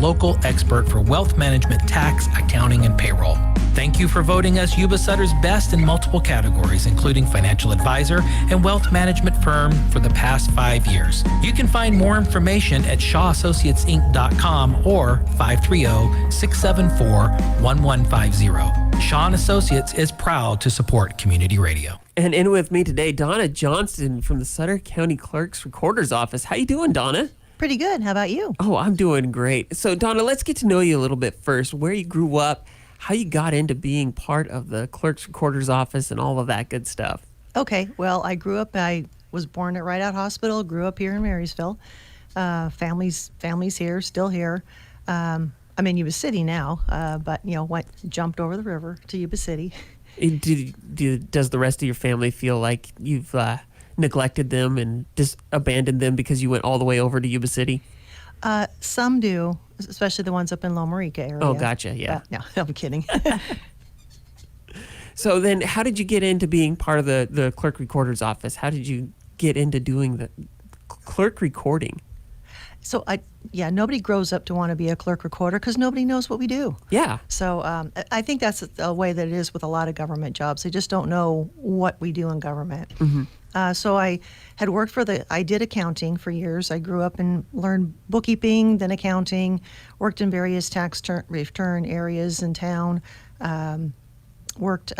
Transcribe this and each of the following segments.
local expert for wealth management, tax, accounting, and payroll. Thank you for voting us Yuba Sutter's best in multiple categories, including financial advisor and wealth management firm for the past 5 years. You can find more information at shawassociatesinc.com or 530-674-1150. Shaw & Associates is proud to support community radio. And in with me today, Donna Johnston from the Sutter County Clerk-Recorder's office. How you doing, Donna? Pretty good. How about you? Oh, I'm doing great. So, Donna, let's get to know you a little bit first. Where you grew up, how you got into being part of the Clerk-Recorder's office and all of that good stuff. Okay. Well, I was born at Rideout Hospital, grew up here in Marysville. Family's here, still here. I'm in Yuba City now, but, jumped over the river to Yuba City. Does the rest of your family feel like you've neglected them and just abandoned them because you went all the way over to Yuba City? Some do, especially the ones up in Loma Rica area. Oh, gotcha, yeah. No, I'm kidding. So then how did you get into being part of the clerk recorder's office? How did you get into doing the clerk recording? So, nobody grows up to want to be a clerk recorder because nobody knows what we do. Yeah. So I think that's the way that it is with a lot of government jobs. They just don't know what we do in government. Mm-hmm. So I had worked I did accounting for years. I grew up and learned bookkeeping, then accounting, worked in various tax return areas in town, worked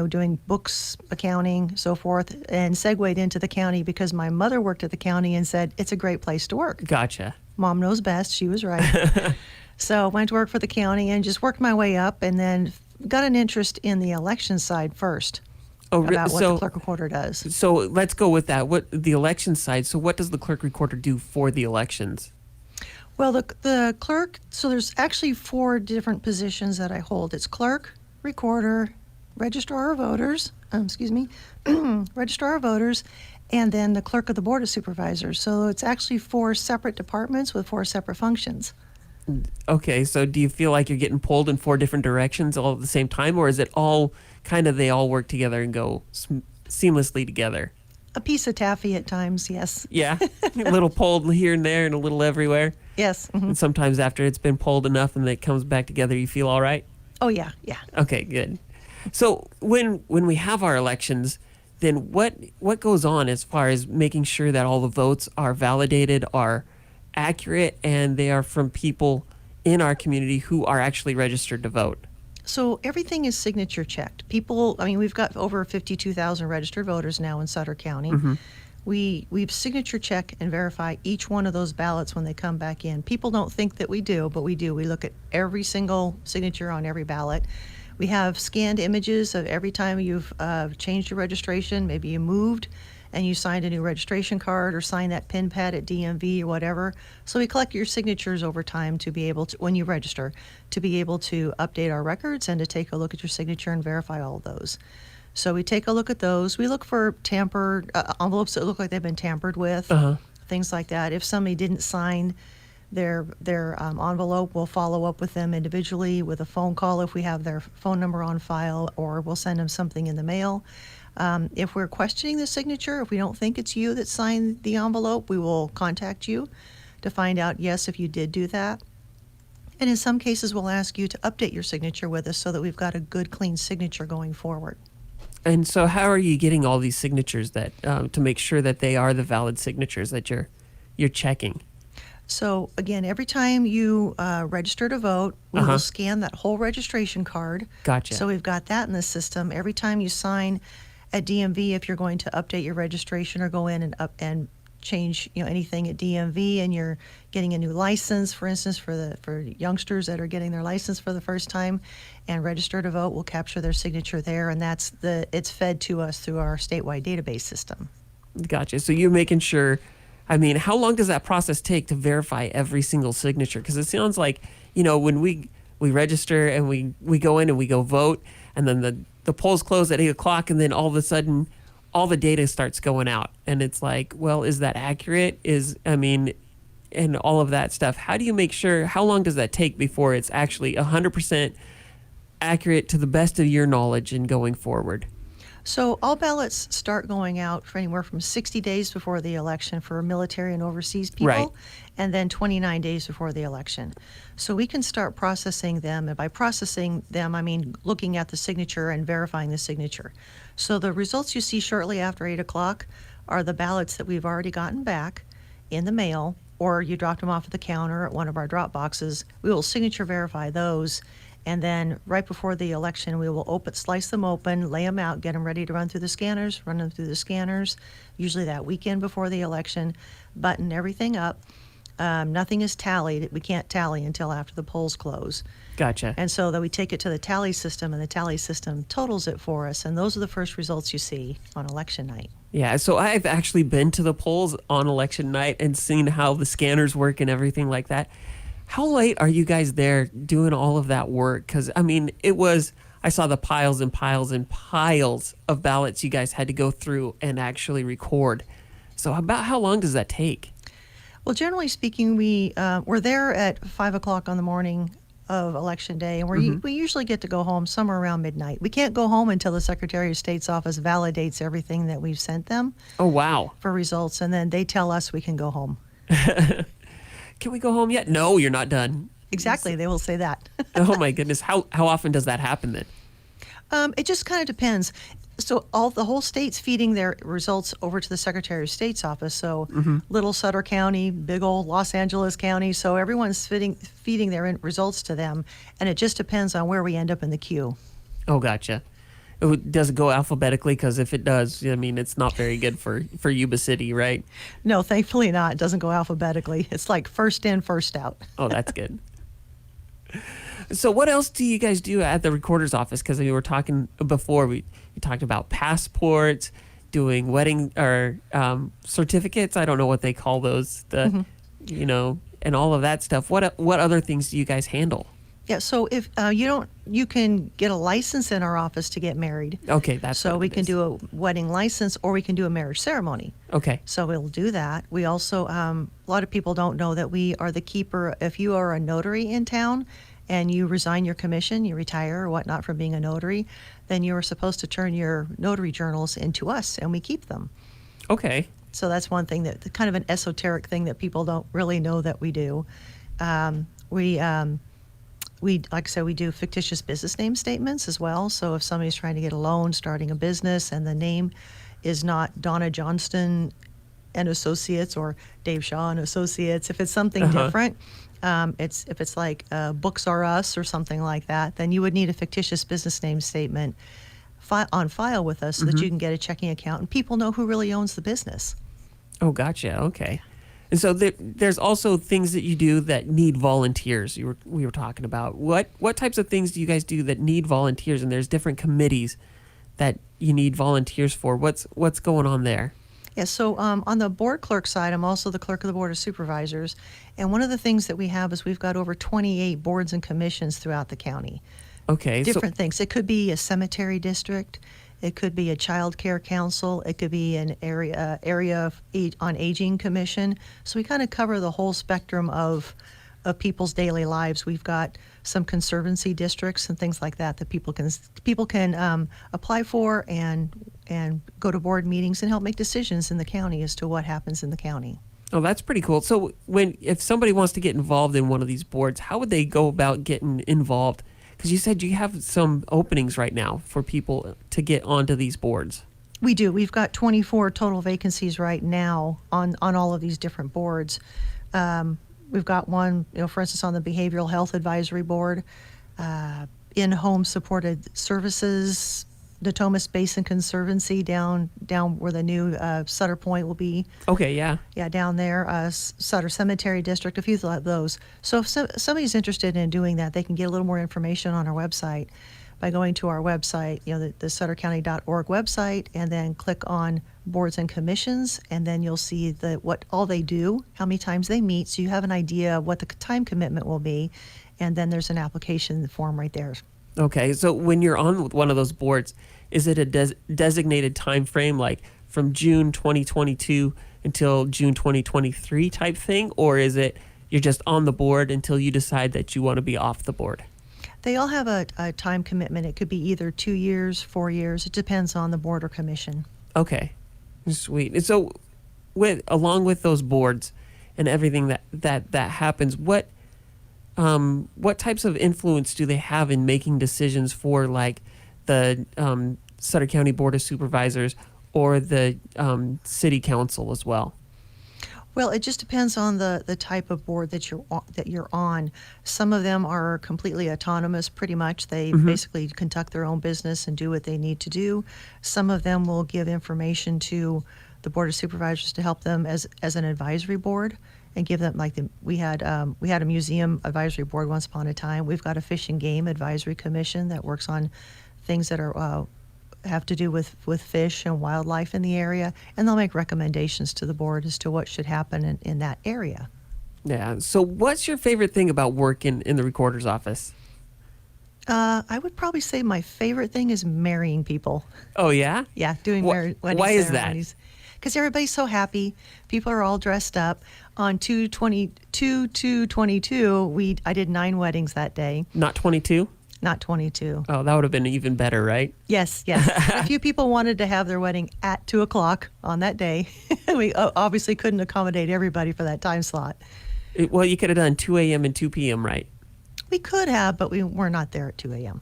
doing books, accounting, so forth, and segued into the county because my mother worked at the county and said, it's a great place to work. Gotcha. Mom knows best. She was right. So went to work for the county and just worked my way up and then got an interest in the election side first about what the clerk recorder does. So let's go with that. What the election side. So what does the clerk recorder do for the elections? Well, the clerk, so there's actually 4 different positions that I hold. It's clerk, recorder, registrar of voters, registrar of voters, and then the clerk of the board of supervisors. So it's actually 4 separate departments with 4 separate functions. Okay, so do you feel like you're getting pulled in 4 different directions all at the same time, or is it all they all work together and go seamlessly together? A piece of taffy at times, yes. Yeah, a little pulled here and there and a little everywhere. Yes. Mm-hmm. And sometimes after it's been pulled enough and it comes back together, you feel all right? Oh, yeah. Okay, good. So when we have our elections, then what goes on as far as making sure that all the votes are validated, are accurate, and they are from people in our community who are actually registered to vote? So everything is signature checked. We've got over 52,000 registered voters now in Sutter County. Mm-hmm. We signature check and verify each one of those ballots when they come back in. People don't think that we do, but we do. We look at every single signature on every ballot. We have scanned images of every time you've changed your registration. Maybe you moved and you signed a new registration card or signed that PIN pad at DMV or whatever. So we collect your signatures over time to be able to, when you register, to be able to update our records and to take a look at your signature and verify all of those. So we take a look at those. We look for tampered envelopes that look like they've been tampered with, things like that. If somebody didn't sign their envelope, we'll follow up with them individually with a phone call if we have their phone number on file, or we'll send them something in the mail. If we're questioning the signature, if we don't think it's you that signed the envelope, we will contact you to find out, yes, if you did do that. And in some cases, we'll ask you to update your signature with us so that we've got a good, clean signature going forward. And so how are you getting all these signatures that to make sure that they are the valid signatures that you're checking? So again, every time you register to vote, we will scan that whole registration card. Gotcha. So we've got that in the system. Every time you sign at DMV, if you're going to update your registration or go in and change anything at DMV, and you're getting a new license, for instance, for youngsters that are getting their license for the first time and register to vote, we'll capture their signature there, and it's fed to us through our statewide database system. Gotcha. So you're making sure. How long does that process take to verify every single signature? Because it sounds like, when we register and we go in and we go vote, and then the polls close at 8 o'clock, and then all of a sudden all the data starts going out. And it's like, well, is that accurate? And all of that stuff. How do you make sure, how long does that take before it's actually 100% accurate to the best of your knowledge and going forward? So all ballots start going out for anywhere from 60 days before the election for military and overseas people, Right. and then 29 days before the election. So we can start processing them, and by processing them, I mean looking at the signature and verifying the signature. So the results you see shortly after 8 o'clock are the ballots that we've already gotten back in the mail, or you dropped them off at the counter at one of our drop boxes. We will signature verify those. And then right before the election, we will slice them open, lay them out, get them ready to run through the scanners, run them through the scanners, usually that weekend before the election, button everything up. Nothing is tallied. We can't tally until after the polls close. Gotcha. And so that we take it to the tally system, and the tally system totals it for us. And those are the first results you see on election night. Yeah, so I've actually been to the polls on election night and seen how the scanners work and everything like that. How late are you guys there doing all of that work? Because, I mean, I saw the piles and piles and piles of ballots you guys had to go through and actually record. So about how long does that take? Well, generally speaking, we're there at 5 o'clock on the morning of election day, and we usually get to go home somewhere around midnight. We can't go home until the Secretary of State's office validates everything that we've sent them Oh, wow. for results, and then they tell us we can go home. Can we go home yet? No, you're not done. Exactly, they will say that. Oh, my goodness. How often does that happen then? It just kind of depends. So the whole state's feeding their results over to the Secretary of State's office. So little Sutter County, big old Los Angeles County. So everyone's feeding their results to them, and it just depends on where we end up in the queue. Oh, gotcha. Does it go alphabetically? Because if it does, I mean, it's not very good for Yuba City, right? No, thankfully not. It doesn't go alphabetically. It's like first in, first out. Oh, that's good. So what else do you guys do at the recorder's office? Because we were talking before, we talked about passports, doing wedding or certificates. I don't know what they call those, and all of that stuff. What other things do you guys handle? Yeah, so if you can get a license in our office to get married. Okay, that's so what we it can is. do a wedding license, or we can do a marriage ceremony. Okay. So we'll do that. We also, a lot of people don't know that we are the keeper. If you are a notary in town and you resign your commission, you retire or whatnot from being a notary, then you are supposed to turn your notary journals into us, and we keep them. Okay. So that's one thing that kind of an esoteric thing that people don't really know that we do. We, like I said, we do fictitious business name statements as well. So if somebody's trying to get a loan, starting a business, and the name is not Donna Johnston and Associates or Dave Shaw and Associates, if it's something different, if it's like Books R Us or something like that, then you would need a fictitious business name statement on file with us so that you can get a checking account and people know who really owns the business. Oh, gotcha. Okay. And so there's also things that you do that need volunteers. We were talking about what types of things do you guys do that need volunteers? And there's different committees that you need volunteers for. What's going on there? Yeah, so on the board clerk side, I'm also the clerk of the Board of Supervisors. And one of the things that we have is we've got over 28 boards and commissions throughout the county. Okay. Different things. It could be a cemetery district. It could be a child care council. It could be an area on aging commission. So we kind of cover the whole spectrum of people's daily lives. We've got some conservancy districts and things like that people can apply for and go to board meetings and help make decisions in the county as to what happens in the county. Oh, that's pretty cool. So if somebody wants to get involved in one of these boards, how would they go about getting involved? Because you said you have some openings right now for people to get onto these boards. We do. We've got 24 total vacancies right now on all of these different boards. We've got one, for instance, on the Behavioral Health Advisory Board, in-home supported services, Natomas Basin Conservancy down where the new Sutter Point will be. Okay, yeah. Yeah, down there, Sutter Cemetery District, a few of those. So if somebody's interested in doing that, they can get a little more information on our website by going to our website, the suttercounty.org website, and then click on boards and commissions, and then you'll see what all they do, how many times they meet, so you have an idea of what the time commitment will be, and then there's an application form right there. Okay, so when you're on one of those boards, is it a designated time frame, like from June 2022 until June 2023 type thing, or is it you're just on the board until you decide that you want to be off the board? They all have a time commitment. It could be either 2 years, 4 years. It depends on the board or commission. Okay, sweet. And so, along with those boards and everything that happens, what types of influence do they have in making decisions for like the Sutter County Board of Supervisors or the City Council as well? Well, it just depends on the type of board that you're on. Some of them are completely autonomous, pretty much. They basically conduct their own business and do what they need to do. Some of them will give information to the Board of Supervisors to help them as an advisory board and give them we had a museum advisory board once upon a time. We've got a fish and game advisory commission that works on things that are have to do with fish and wildlife in the area, and they'll make recommendations to the board as to what should happen in that area. Yeah. So what's your favorite thing about working in the recorder's office? I would probably say my favorite thing is marrying people. Oh, yeah? Yeah, doing wedding why is that? ceremonies. Because everybody's so happy. People are all dressed up. On 2/22, I did 9 weddings that day. Not 22? Not 22. Oh, that would have been even better, right? Yes. A few people wanted to have their wedding at 2 o'clock on that day. We obviously couldn't accommodate everybody for that time slot. Well, you could have done 2 a.m. and 2 p.m., right? We could have, but we were not there at 2 a.m.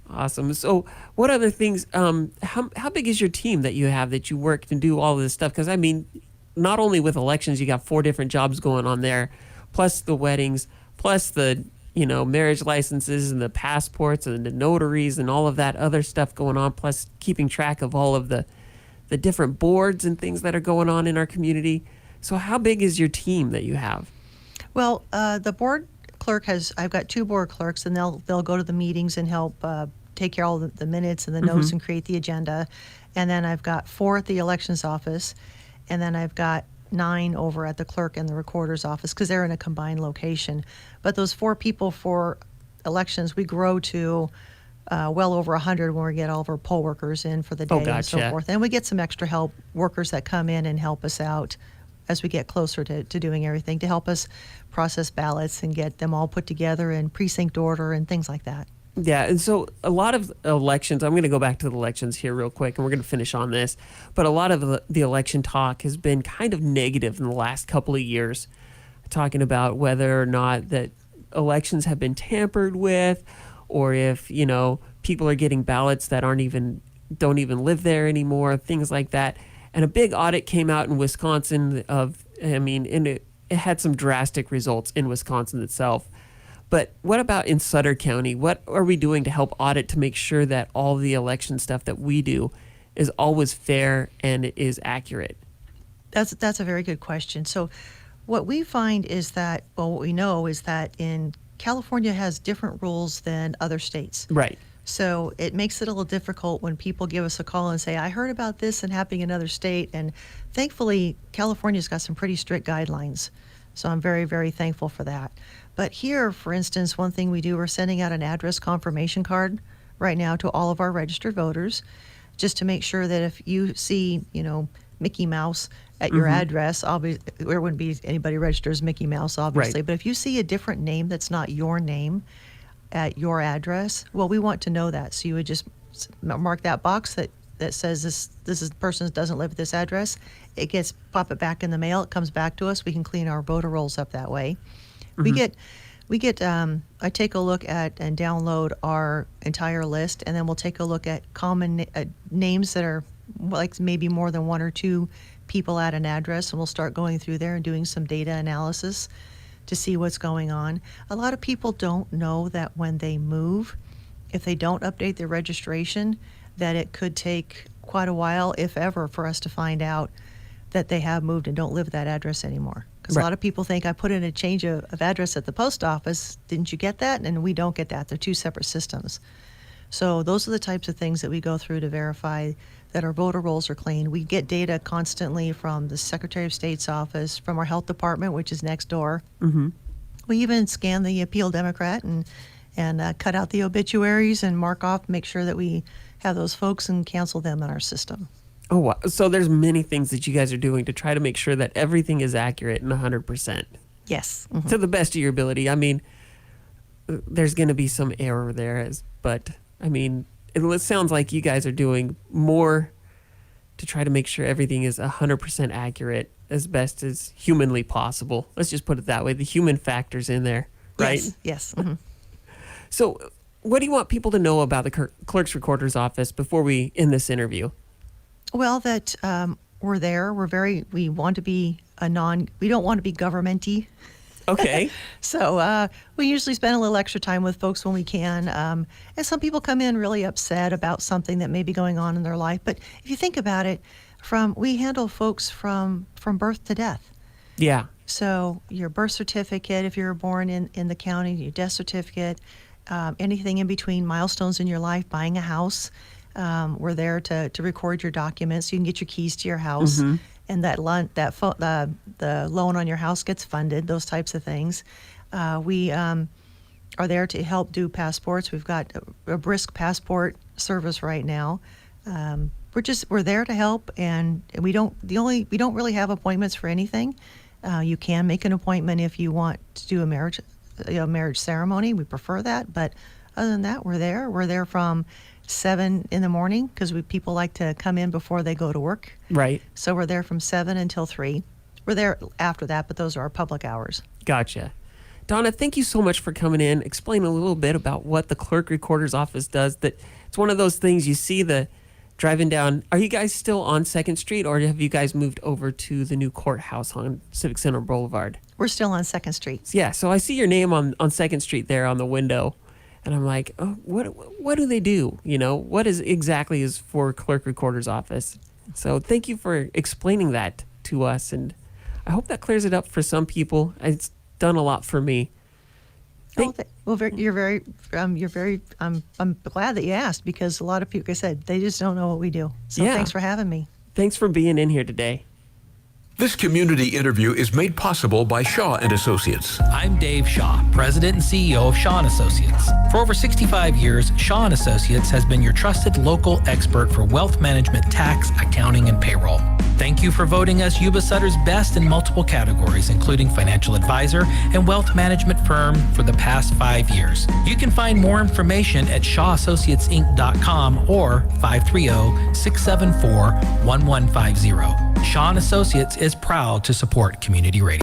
Awesome. So what other things, how big is your team that you have that you work and do all of this stuff? Because, I mean, not only with elections, you got 4 different jobs going on there, plus the weddings, plus the marriage licenses and the passports and the notaries and all of that other stuff going on, plus keeping track of all of the different boards and things that are going on in our community. So how big is your team that you have? Well, the board clerk I've got 2 board clerks, and they'll go to the meetings and help take care of all the minutes and the notes and create the agenda. And then I've got 4 at the elections office, and then I've got 9 over at the clerk and the recorder's office because they're in a combined location. But those 4 people for elections, we grow to well over 100 when we get all of our poll workers in for the day and so forth. And we get some extra help workers that come in and help us out as we get closer to doing everything to help us process ballots and get them all put together in precinct order and things like that. Yeah, and so a lot of elections, I'm going to go back to the elections here real quick, and we're going to finish on this, but a lot of the election talk has been kind of negative in the last couple of years, talking about whether or not that elections have been tampered with, or if, people are getting ballots that don't even live there anymore, things like that. And a big audit came out in Wisconsin and it had some drastic results in Wisconsin itself. But what about in Sutter County? What are we doing to help audit to make sure that all the election stuff that we do is always fair and is accurate? That's a very good question. So what we find is that, what we know is that in California has different rules than other states. Right. So it makes it a little difficult when people give us a call and say, I heard about this and happening in another state. And thankfully, California's got some pretty strict guidelines. So I'm very, very thankful for that. But here, for instance, one thing we do, we're sending out an address confirmation card right now to all of our registered voters, just to make sure that if you see, Mickey Mouse at your address, there wouldn't be anybody registered as Mickey Mouse, obviously. Right. But if you see a different name that's not your name at your address, well, we want to know that. So you would just mark that box that says this is person doesn't live at this address. Pop it back in the mail. It comes back to us. We can clean our voter rolls up that way. We get I take a look at and download our entire list, and then we'll take a look at common names that are like maybe more than 1 or 2 people at an address, and we'll start going through there and doing some data analysis to see what's going on. A lot of people don't know that when they move, if they don't update their registration, that it could take quite a while, if ever, for us to find out that they have moved and don't live at that address anymore. Because a lot of people think, I put in a change of address at the post office. Didn't you get that? And we don't get that. They're 2 separate systems. So those are the types of things that we go through to verify that our voter rolls are clean. We get data constantly from the Secretary of State's office, from our health department, which is next door. We even scan the Appeal Democrat and cut out the obituaries and mark off, make sure that we have those folks and cancel them in our system. Oh, wow. So there's many things that you guys are doing to try to make sure that everything is accurate and 100%. Yes. To the best of your ability. I mean, there's going to be some error there. But I mean, it sounds like you guys are doing more to try to make sure everything is 100% accurate as best as humanly possible. Let's just put it that way. The human factor's in there, right? Yes. Mm-hmm. So what do you want people to know about the Clerk's Recorder's office before we end this interview? Well, that we're there. We want to be we don't want to be government-y. Okay. So we usually spend a little extra time with folks when we can. And some people come in really upset about something that may be going on in their life. But if you think about it, we handle folks from birth to death. Yeah. So your birth certificate, if you're born in the county, your death certificate, anything in between, milestones in your life, buying a house. We're there to record your documents so you can get your keys to your house. Mm-hmm. And the loan on your house gets funded, those types of things. We are there to help do passports. We've got a brisk passport service right now. We're there to help, and we don't really have appointments for anything. You can make an appointment if you want to do a marriage ceremony. We prefer that, but other than that, we're there. We're there from 7 in the morning because people like to come in before they go to work. Right. So we're there from 7 until 3. We're there after that, but those are our public hours. Gotcha. Donna, thank you so much for coming in, explaining a little bit about what the Clerk Recorder's office does. That it's one of those things you see driving down. Are you guys still on 2nd Street, or have you guys moved over to the new courthouse on Civic Center Boulevard? We're still on 2nd Street. Yeah, so I see your name on 2nd Street there on the window. And I'm like, oh, what do they do? You know, what exactly is for Clerk Recorder's office? So thank you for explaining that to us, and I hope that clears it up for some people. It's done a lot for me. I'm glad that you asked, because a lot of people, like I said, they just don't know what we do. So Yeah. Thanks for having me. Thanks for being in here today. This community interview is made possible by Shaw and Associates. I'm Dave Shaw, President and CEO of Shaw & Associates. For over 65 years, Shaw & Associates has been your trusted local expert for wealth management, tax, accounting, and payroll. Thank you for voting us Yuba Sutter's best in multiple categories, including financial advisor and wealth management firm for the past 5 years. You can find more information at shawassociatesinc.com or 530-674-1150. Shaw & Associates is proud to support community radio.